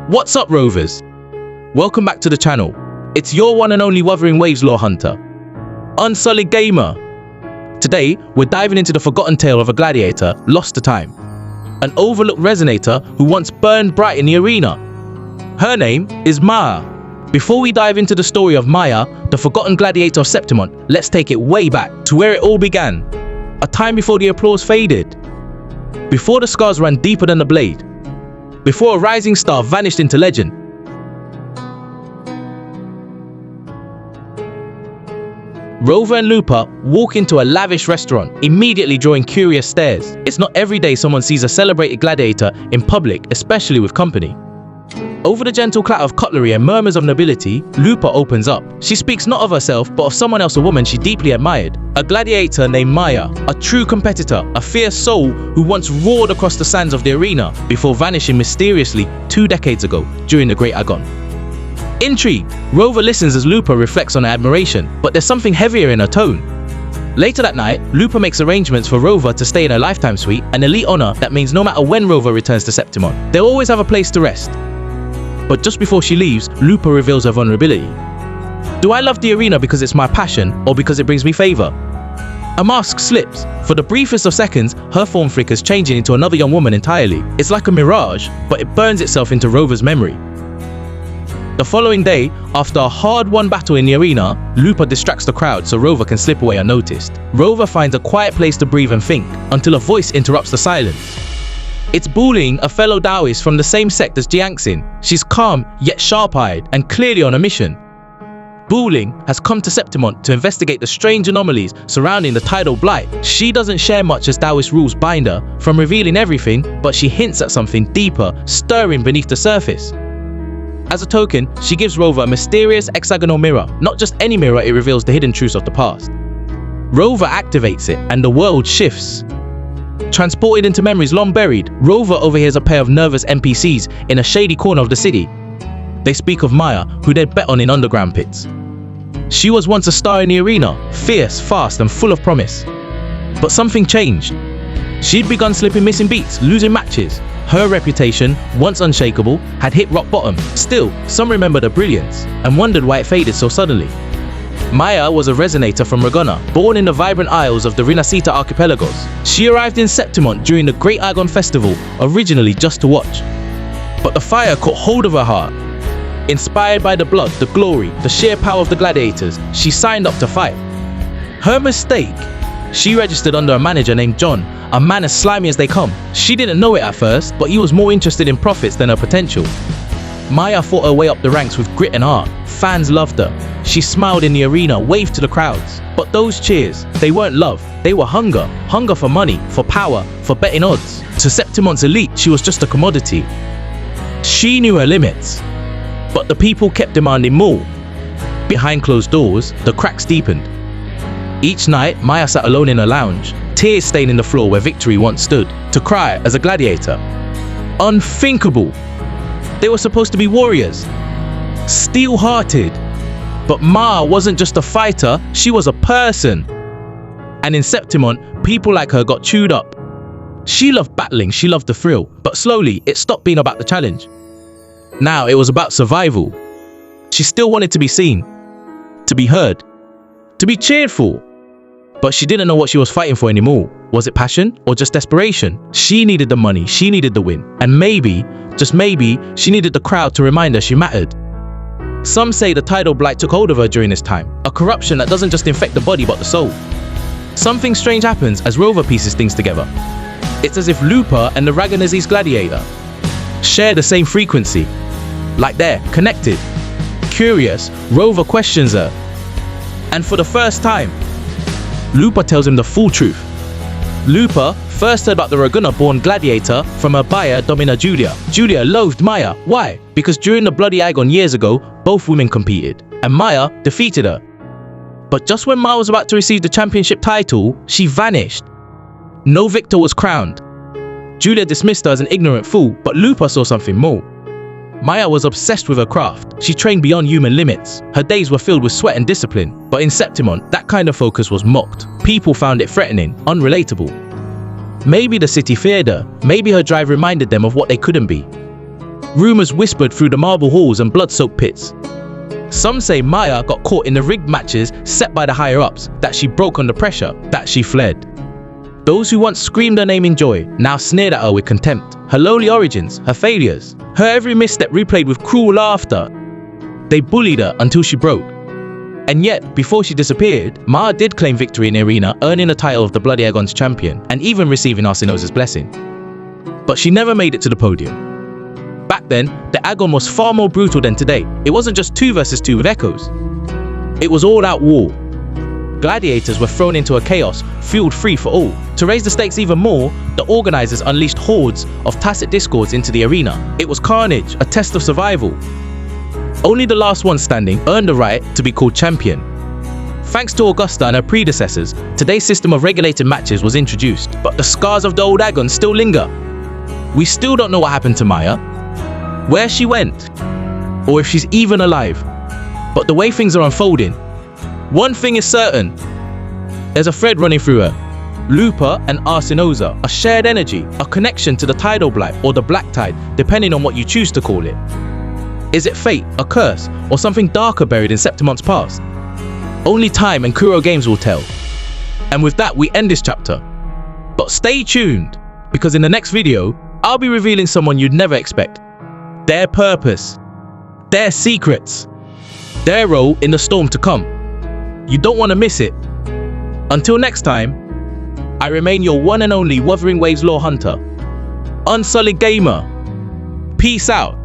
What's up, Rovers? Welcome back to the channel. It's your one and only Wuthering Waves lore hunter, Unsullied Gamer. Today, we're diving into the forgotten tale of a gladiator lost to time, an overlooked resonator who once burned bright in the arena. Her name is Maya. Before we dive into the story of Maya, the forgotten gladiator of Septimont, let's take it way back to where it all began. A time before the applause faded, before the scars ran deeper than the blade, before a rising star vanished into legend. Rover and Lupa walk into a lavish restaurant, immediately drawing curious stares. It's not every day someone sees a celebrated gladiator in public, especially with company. Over the gentle clatter of cutlery and murmurs of nobility, Lupa opens up. She speaks not of herself, but of someone else, a woman she deeply admired. A gladiator named Maya, a true competitor, a fierce soul who once roared across the sands of the arena before vanishing mysteriously 2 decades ago during the Great Agon. Intrigued, Rover listens as Lupa reflects on her admiration, but there's something heavier in her tone. Later that night, Lupa makes arrangements for Rover to stay in her lifetime suite, an elite honor that means no matter when Rover returns to Septimont, they'll always have a place to rest. But just before she leaves, Lupa reveals her vulnerability. Do I love the arena because it's my passion, or because it brings me favor? A mask slips. For the briefest of seconds, her form flickers, changing into another young woman entirely. It's like a mirage, but it burns itself into Rover's memory. The following day, after a hard-won battle in the arena, Lupa distracts the crowd so Rover can slip away unnoticed. Rover finds a quiet place to breathe and think, until a voice interrupts the silence. It's Buling, a fellow Taoist from the same sect as Jiangxin. She's calm, yet sharp-eyed, and clearly on a mission. Buling has come to Septimont to investigate the strange anomalies surrounding the Tidal Blight. She doesn't share much as Taoist rules bind her from revealing everything, but she hints at something deeper, stirring beneath the surface. As a token, she gives Rover a mysterious hexagonal mirror. Not just any mirror, it reveals the hidden truths of the past. Rover activates it, and the world shifts. Transported into memories long buried, Rover overhears a pair of nervous NPCs in a shady corner of the city. They speak of Maya, who they'd bet on in underground pits. She was once a star in the arena, fierce, fast, and full of promise. But something changed. She'd begun slipping missing beats, losing matches. Her reputation, once unshakable, had hit rock bottom. Still, some remembered her brilliance, and wondered why it faded so suddenly. Maya was a resonator from Regona, born in the vibrant isles of the Rinascita archipelagos. She arrived in Septimont during the Great Agon festival, originally just to watch. But the fire caught hold of her heart. Inspired by the blood, the glory, the sheer power of the gladiators, she signed up to fight. Her mistake? She registered under a manager named John, a man as slimy as they come. She didn't know it at first, but he was more interested in profits than her potential. Maya fought her way up the ranks with grit and heart. Fans loved her. She smiled in the arena, waved to the crowds. But those cheers, they weren't love. They were hunger. Hunger for money, for power, for betting odds. To Septimont's elite, she was just a commodity. She knew her limits. But the people kept demanding more. Behind closed doors, the cracks deepened. Each night, Maya sat alone in a lounge, tears staining the floor where victory once stood, to cry as a gladiator. Unthinkable! They were supposed to be warriors, steel-hearted. But Maya wasn't just a fighter, she was a person. And in Septimont, people like her got chewed up. She loved battling, she loved the thrill, but slowly, it stopped being about the challenge. Now it was about survival. She still wanted to be seen, to be heard, to be cheered for. But she didn't know what she was fighting for anymore. Was it passion or just desperation? She needed the money, she needed the win. And maybe, just maybe, she needed the crowd to remind her she mattered. Some say the Tidal Blight took hold of her during this time, a corruption that doesn't just infect the body but the soul. Something strange happens as Rover pieces things together. It's as if Lupa and the Raganese gladiator share the same frequency. Like they're connected. Curious, Rover questions her. And for the first time, Lupa tells him the full truth. Lupa first heard about the Regona-born gladiator from her buyer, Domina Julia. Julia loathed Maya. Why? Because during the bloody Agon years ago, both women competed, and Maya defeated her. But just when Maya was about to receive the championship title, she vanished. No victor was crowned. Julia dismissed her as an ignorant fool, but Lupa saw something more. Maya was obsessed with her craft. She trained beyond human limits. Her days were filled with sweat and discipline. But in Septimont, that kind of focus was mocked. People found it threatening, unrelatable. Maybe the city feared her. Maybe her drive reminded them of what they couldn't be. Rumors whispered through the marble halls and blood-soaked pits. Some say Maya got caught in the rigged matches set by the higher-ups, that she broke under pressure, that she fled. Those who once screamed her name in joy now sneered at her with contempt. Her lowly origins, her failures, her every misstep replayed with cruel laughter. They bullied her until she broke. And yet, before she disappeared, Maya did claim victory in the arena, earning the title of the Bloody Agon's champion, and even receiving Arsinoe's blessing. But she never made it to the podium. Back then, the Agon was far more brutal than today. It wasn't just 2 versus 2 with echoes. It was all-out war. Gladiators were thrown into a chaos, fueled free for all. To raise the stakes even more, the organizers unleashed hordes of tacit discords into the arena. It was carnage, a test of survival. Only the last one standing earned the right to be called champion. Thanks to Augusta and her predecessors, today's system of regulated matches was introduced, but the scars of the old Agon still linger. We still don't know what happened to Maya, where she went, or if she's even alive. But the way things are unfolding, one thing is certain: there's a thread running through her. Lupa and Arsinoe, a shared energy, a connection to the Tidal Blight or the Black Tide, depending on what you choose to call it. Is it fate, a curse, or something darker buried in Septimont's past? Only time and Kuro Games will tell. And with that, we end this chapter. But stay tuned, because in the next video, I'll be revealing someone you'd never expect. Their purpose, their secrets, their role in the storm to come. You don't want to miss it. Until next time, I remain your one and only Wuthering Waves lore hunter, Unsullied Gamer. Peace out.